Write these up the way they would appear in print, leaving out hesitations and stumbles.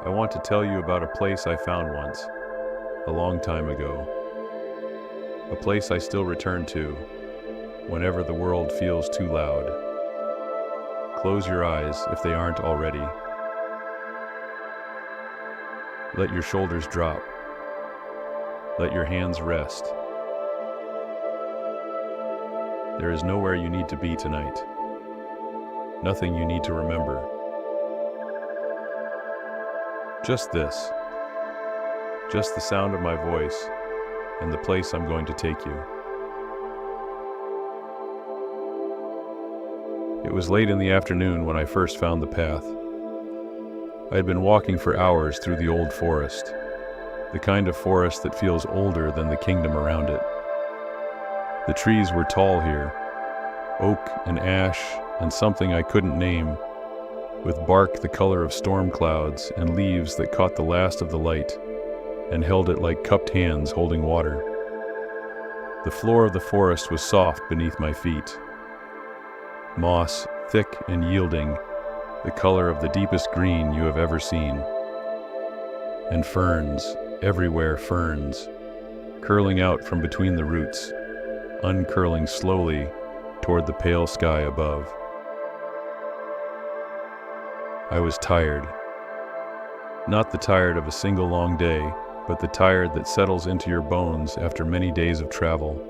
I want to tell you about a place I found once, a long time ago. A place I still return to, whenever the world feels too loud. Close your eyes if they aren't already. Let your shoulders drop. Let your hands rest. There is nowhere you need to be tonight. Nothing you need to remember. Just this. Just the sound of my voice and the place I'm going to take you. It was late in the afternoon when I first found the path. I had been walking for hours through the old forest, the kind of forest that feels older than the kingdom around it. The trees were tall here, oak and ash and something I couldn't name, with bark the color of storm clouds and leaves that caught the last of the light and held it like cupped hands holding water. The floor of the forest was soft beneath my feet. Moss, thick and yielding, the color of the deepest green you have ever seen. And ferns, everywhere ferns, curling out from between the roots, uncurling slowly toward the pale sky above. I was tired. Not the tired of a single long day, but the tired that settles into your bones after many days of travel.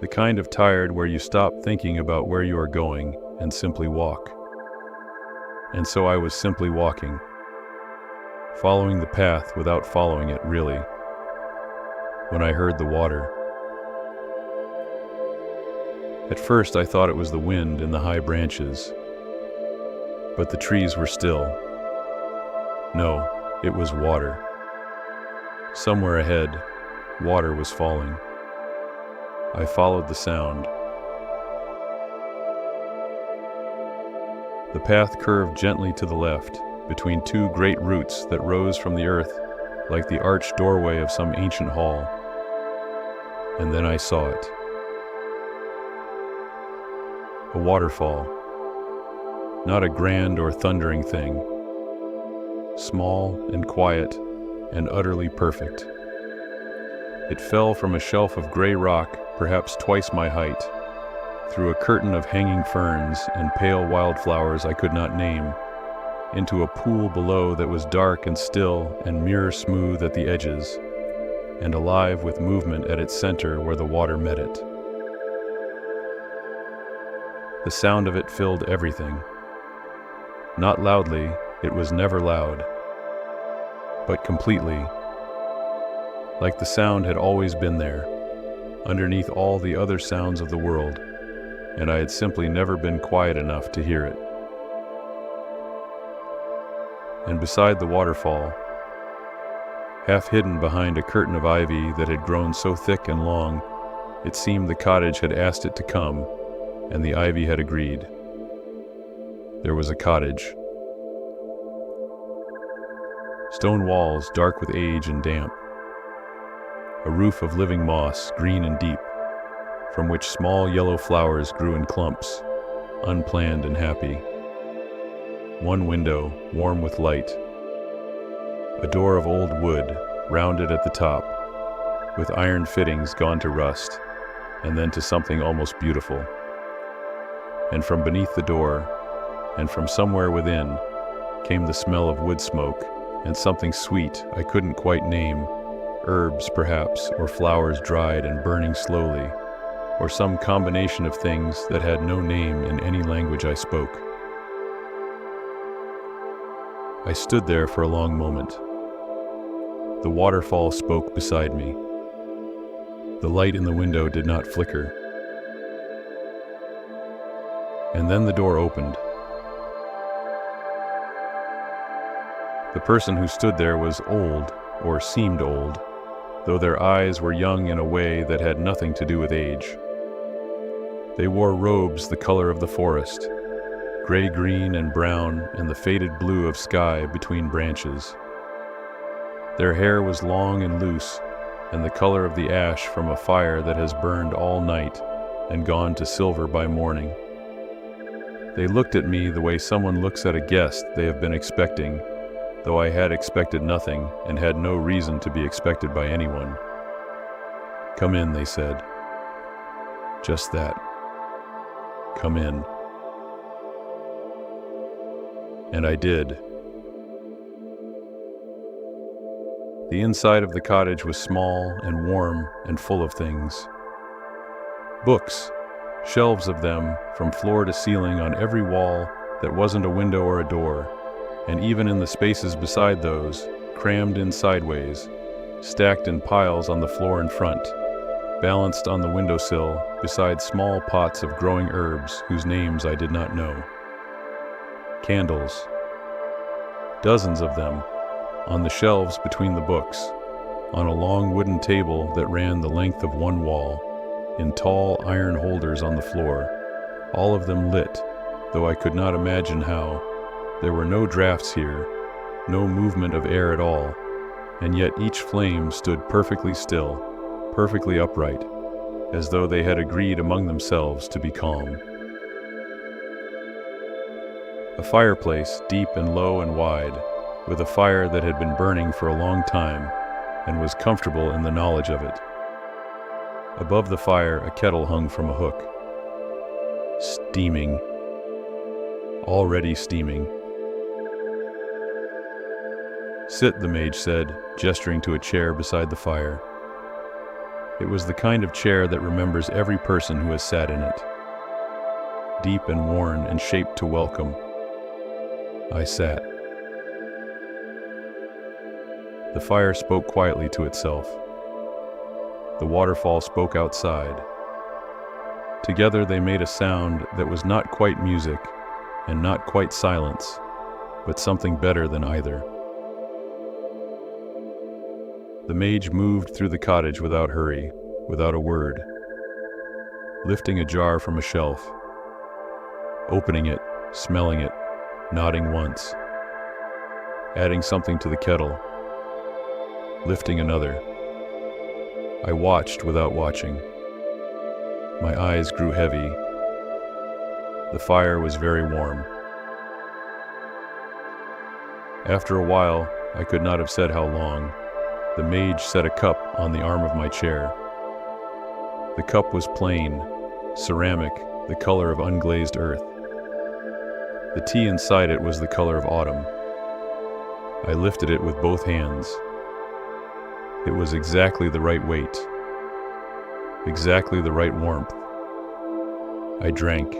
The kind of tired where you stop thinking about where you are going and simply walk. And so I was simply walking, following the path without following it really, when I heard the water. At first I thought it was the wind in the high branches, but the trees were still. No, it was water. Somewhere ahead, water was falling. I followed the sound. The path curved gently to the left, between two great roots that rose from the earth like the arched doorway of some ancient hall. And then I saw it. A waterfall. Not a grand or thundering thing. Small and quiet and utterly perfect. It fell from a shelf of gray rock, perhaps twice my height, through a curtain of hanging ferns and pale wildflowers I could not name, into a pool below that was dark and still and mirror smooth at the edges, and alive with movement at its center where the water met it. The sound of it filled everything. Not loudly, it was never loud, but completely, like the sound had always been there, underneath all the other sounds of the world, and I had simply never been quiet enough to hear it. And beside the waterfall, half hidden behind a curtain of ivy that had grown so thick and long, it seemed the cottage had asked it to come, and the ivy had agreed. There was a cottage. Stone walls dark with age and damp. A roof of living moss, green and deep, from which small yellow flowers grew in clumps, unplanned and happy. One window, warm with light. A door of old wood, rounded at the top, with iron fittings gone to rust, and then to something almost beautiful. And from beneath the door, and from somewhere within, came the smell of wood smoke, and something sweet I couldn't quite name, herbs perhaps, or flowers dried and burning slowly, or some combination of things that had no name in any language I spoke. I stood there for a long moment. The waterfall spoke beside me. The light in the window did not flicker. And then the door opened. The person who stood there was old, or seemed old, though their eyes were young in a way that had nothing to do with age. They wore robes the color of the forest, gray-green and brown and the faded blue of sky between branches. Their hair was long and loose, and the color of the ash from a fire that has burned all night and gone to silver by morning. They looked at me the way someone looks at a guest they have been expecting, though I had expected nothing and had no reason to be expected by anyone. "Come in," they said. Just that. Come in. And I did. The inside of the cottage was small and warm and full of things. Books, shelves of them from floor to ceiling on every wall that wasn't a window or a door, and even in the spaces beside those, crammed in sideways, stacked in piles on the floor in front, balanced on the windowsill beside small pots of growing herbs whose names I did not know. Candles, dozens of them, on the shelves between the books, on a long wooden table that ran the length of one wall, in tall iron holders on the floor, all of them lit, though I could not imagine how. There were no drafts here, no movement of air at all, and yet each flame stood perfectly still, perfectly upright, as though they had agreed among themselves to be calm. A fireplace, deep and low and wide, with a fire that had been burning for a long time, and was comfortable in the knowledge of it. Above the fire, a kettle hung from a hook. Steaming. Already steaming. "Sit," the mage said, gesturing to a chair beside the fire. It was the kind of chair that remembers every person who has sat in it. Deep and worn and shaped to welcome. I sat. The fire spoke quietly to itself. The waterfall spoke outside. Together they made a sound that was not quite music and not quite silence, but something better than either. The mage moved through the cottage without hurry, without a word, lifting a jar from a shelf, opening it, smelling it, nodding once, adding something to the kettle, lifting another. I watched without watching. My eyes grew heavy. The fire was very warm. After a while, I could not have said how long, the mage set a cup on the arm of my chair. The cup was plain, ceramic, the color of unglazed earth. The tea inside it was the color of autumn. I lifted it with both hands. It was exactly the right weight, exactly the right warmth. I drank.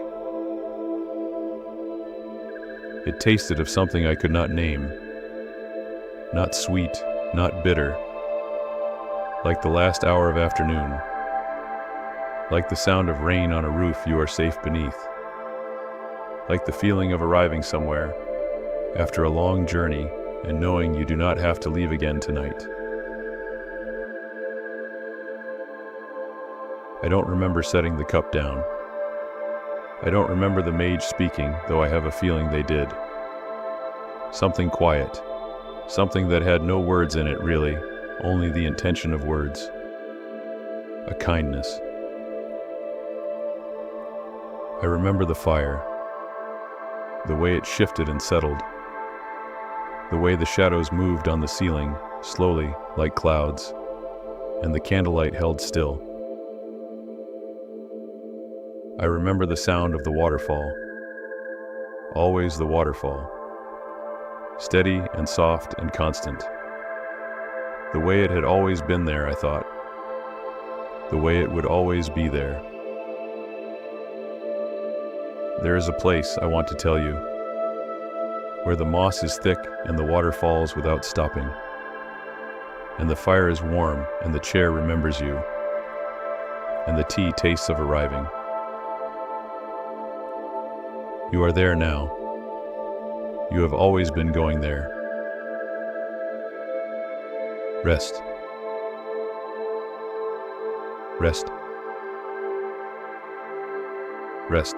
It tasted of something I could not name. Not sweet, not bitter. Like the last hour of afternoon. Like the sound of rain on a roof you are safe beneath. Like the feeling of arriving somewhere, after a long journey, and knowing you do not have to leave again tonight. I don't remember setting the cup down. I don't remember the mage speaking, though I have a feeling they did. Something quiet. Something that had no words in it, really, only the intention of words. A kindness. I remember the fire. The way it shifted and settled. The way the shadows moved on the ceiling, slowly, like clouds, and the candlelight held still. I remember the sound of the waterfall. Always the waterfall. Steady and soft and constant. The way it had always been there, I thought. The way it would always be there. There is a place, I want to tell you, where the moss is thick and the water falls without stopping. And the fire is warm and the chair remembers you. And the tea tastes of arriving. You are there now. You have always been going there. Rest. Rest. Rest.